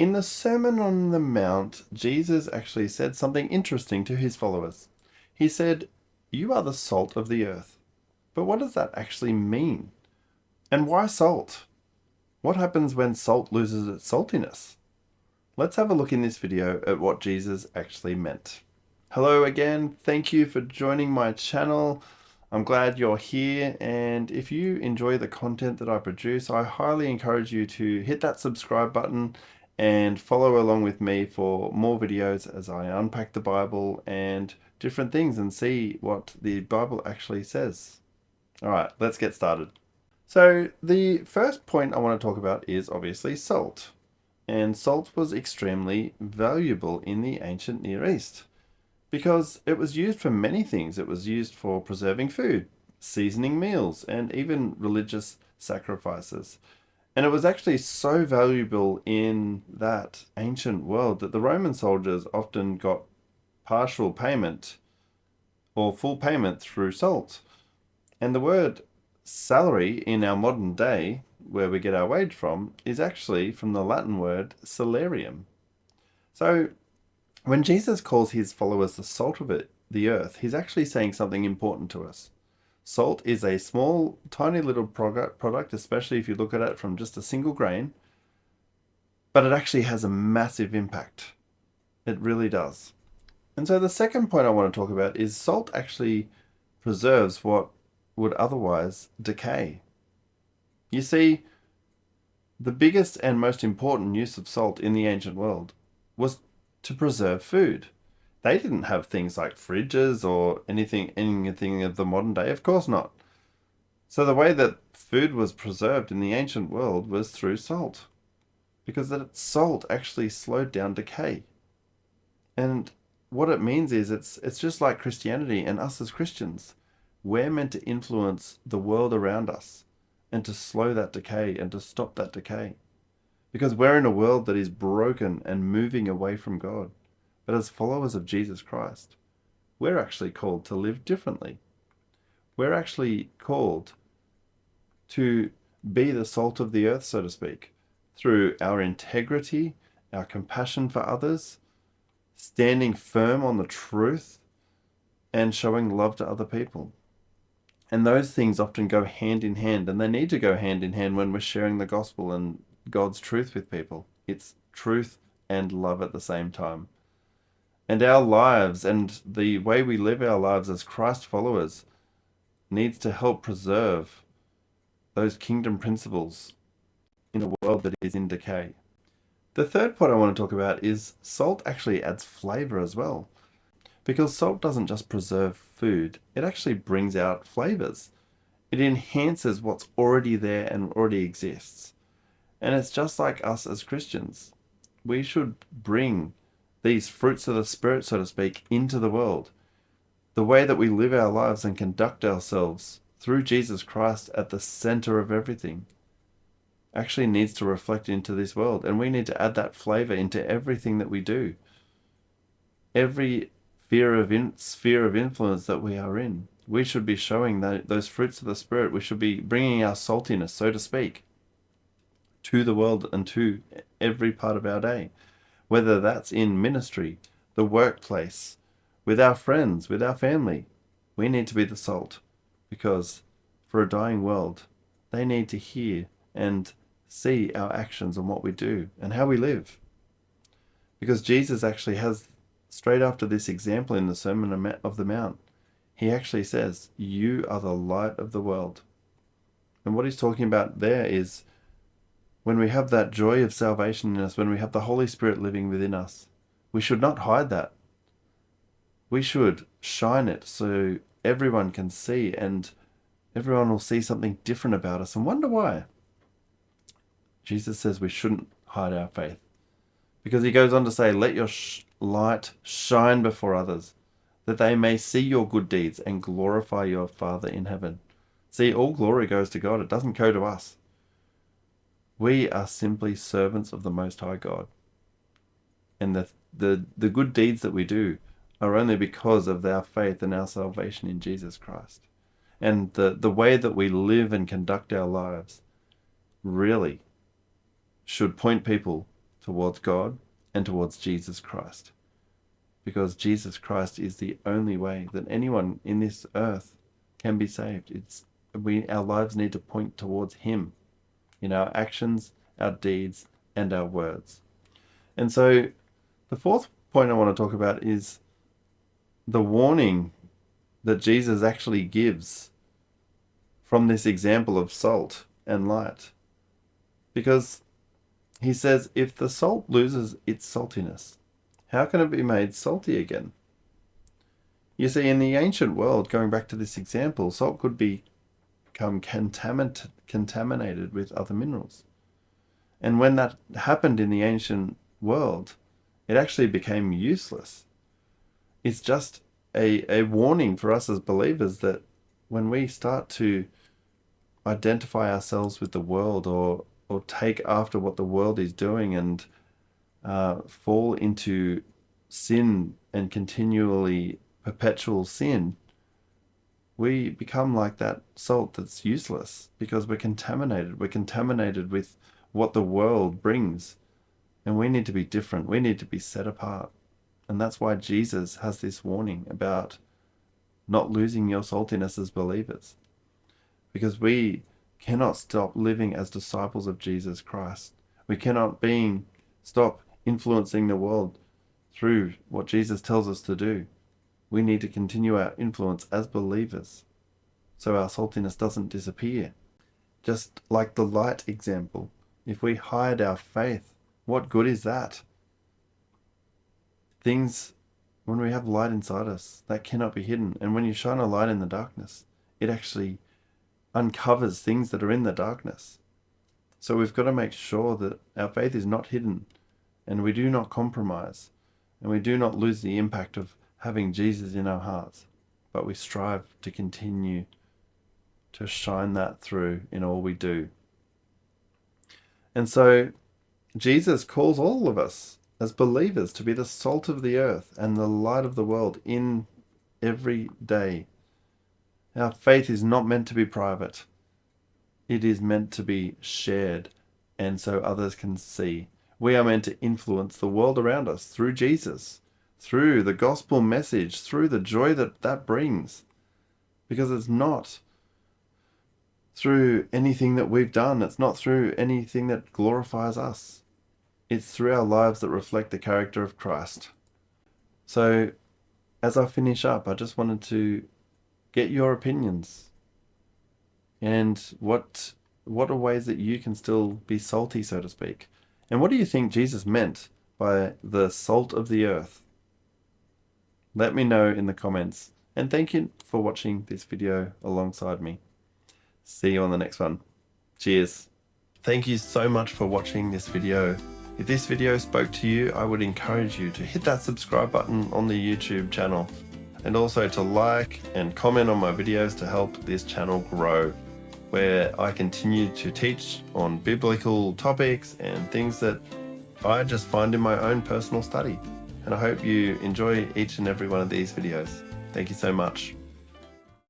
In the Sermon on the Mount, Jesus actually said something interesting to his followers. He said, "You are the salt of the earth." But what does that actually mean? And why salt? What happens when salt loses its saltiness? Let's have a look in this video at what Jesus actually meant. Hello again, thank you for joining my channel. I'm glad you're here, and if you enjoy the content that I produce, I highly encourage you to hit that subscribe button and follow along with me for more videos as I unpack the Bible and different things and see what the Bible actually says. Alright, let's get started. So the first point I want to talk about is obviously salt. And salt was extremely valuable in the ancient Near East because it was used for many things. It was used for preserving food, seasoning meals, and even religious sacrifices. And it was actually so valuable in that ancient world that the Roman soldiers often got partial payment or full payment through salt. And the word salary in our modern day, where we get our wage from, is actually from the Latin word salarium. So when Jesus calls his followers the salt of the earth, he's actually saying something important to us. Salt is a small, tiny little product, especially if you look at it from just a single grain, but it actually has a massive impact. It really does. And so the second point I want to talk about is salt actually preserves what would otherwise decay. You see, the biggest and most important use of salt in the ancient world was to preserve food. They didn't have things like fridges or anything of the modern day, of course not. So the way that food was preserved in the ancient world was through salt, because that salt actually slowed down decay. And what it means is it's just like Christianity and us as Christians. We're meant to influence the world around us and to slow that decay and to stop that decay. Because we're in a world that is broken and moving away from God. But as followers of Jesus Christ, we're actually called to live differently. We're actually called to be the salt of the earth, so to speak, through our integrity, our compassion for others, standing firm on the truth, and showing love to other people. And those things often go hand in hand, and they need to go hand in hand when we're sharing the gospel and God's truth with people. It's truth and love at the same time. And our lives and the way we live our lives as Christ followers needs to help preserve those kingdom principles in a world that is in decay. The third point I want to talk about is salt actually adds flavor as well. Because salt doesn't just preserve food, it actually brings out flavors. It enhances what's already there and already exists. And it's just like us as Christians. We should bring these fruits of the Spirit, so to speak, into the world. The way that we live our lives and conduct ourselves through Jesus Christ at the center of everything actually needs to reflect into this world. And we need to add that flavor into everything that we do. Every sphere of influence that we are in, we should be showing those fruits of the Spirit. We should be bringing our saltiness, so to speak, to the world and to every part of our day, whether that's in ministry, the workplace, with our friends, with our family. We need to be the salt, because for a dying world, they need to hear and see our actions and what we do and how we live. Because Jesus actually has, straight after this example in the Sermon of the Mount, he actually says, "You are the light of the world." And what he's talking about there is when we have that joy of salvation in us, when we have the Holy Spirit living within us, we should not hide that. We should shine it so everyone can see, and everyone will see something different about us and wonder why. Jesus says we shouldn't hide our faith, because he goes on to say, "Let your light shine before others, that they may see your good deeds and glorify your Father in heaven." See, all glory goes to God. It doesn't go to us. We are simply servants of the Most High God. And the good deeds that we do are only because of our faith and our salvation in Jesus Christ. And the way that we live and conduct our lives really should point people towards God and towards Jesus Christ. Because Jesus Christ is the only way that anyone in this earth can be saved. Our lives need to point towards Him in our actions, our deeds, and our words. And so the fourth point I want to talk about is the warning that Jesus actually gives from this example of salt and light. Because He says, if the salt loses its saltiness, how can it be made salty again? You see, in the ancient world, going back to this example, salt could become contaminated with other minerals. And when that happened in the ancient world, it actually became useless. It's just a warning for us as believers that when we start to identify ourselves with the world or take after what the world is doing and fall into sin and continually perpetual sin, we become like that salt that's useless because we're contaminated. We're contaminated with what the world brings. And we need to be different. We need to be set apart. And that's why Jesus has this warning about not losing your saltiness as believers. Because we cannot stop living as disciples of Jesus Christ. We cannot stop influencing the world through what Jesus tells us to do. We need to continue our influence as believers so our saltiness doesn't disappear. Just like the light example, if we hide our faith, what good is that? When we have light inside us, that cannot be hidden. And when you shine a light in the darkness, it actually uncovers things that are in the darkness. So we've got to make sure that our faith is not hidden and we do not compromise and we do not lose the impact of having Jesus in our hearts, but we strive to continue to shine that through in all we do. And so Jesus calls all of us as believers to be the salt of the earth and the light of the world in every day. Our faith is not meant to be private. It is meant to be shared, and so others can see. We are meant to influence the world around us through Jesus, through the gospel message, through the joy that brings. Because it's not through anything that we've done. It's not through anything that glorifies us. It's through our lives that reflect the character of Christ. So, as I finish up, I just wanted to get your opinions. And what are ways that you can still be salty, so to speak? And what do you think Jesus meant by the salt of the earth? Let me know in the comments. And thank you for watching this video alongside me. See you on the next one. Cheers. Thank you so much for watching this video. If this video spoke to you, I would encourage you to hit that subscribe button on the YouTube channel and also to like and comment on my videos to help this channel grow, where I continue to teach on biblical topics and things that I just find in my own personal study. And I hope you enjoy each and every one of these videos. Thank you so much.